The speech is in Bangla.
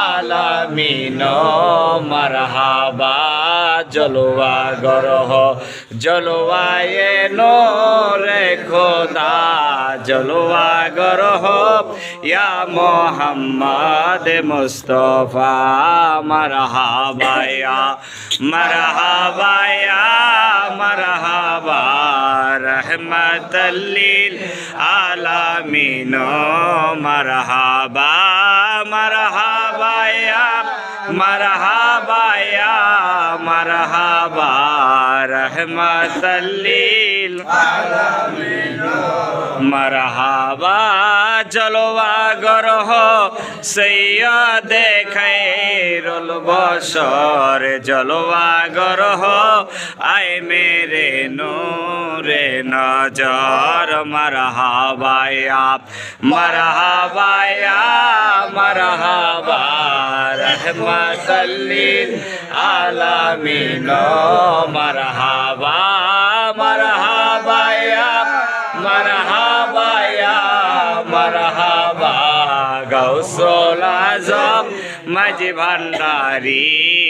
আলামিন মারহাবা জলওয়া গরহ জলওয়ায়ে নূরে খোদা জলওয়া গরহ ইয়া মুহাম্মদ মুস্তাফা মারহাবা ইয়া মারহাবা ইয়া মারহাবা রহমাতাল লিল আলামিন মারহাবা মারহাবা ইয়া মারহাবা ইয়া মারহাবা রহমাতাল লিল আলামিন মারহাবা জলওয়া গরহ সৈয়দে খায়রুল বশর জলওয়া গরহ আয় মেরে নূরে নজর মারহাবা ইয়া মারহাবা ইয়া মারহাবা রহমাতাল লিল আলামিন মারহাবা মারহাবা ইয়া মারহাবা ইয়া মারহাবা গাউসুল আজম মাঝ ভান্ডারী।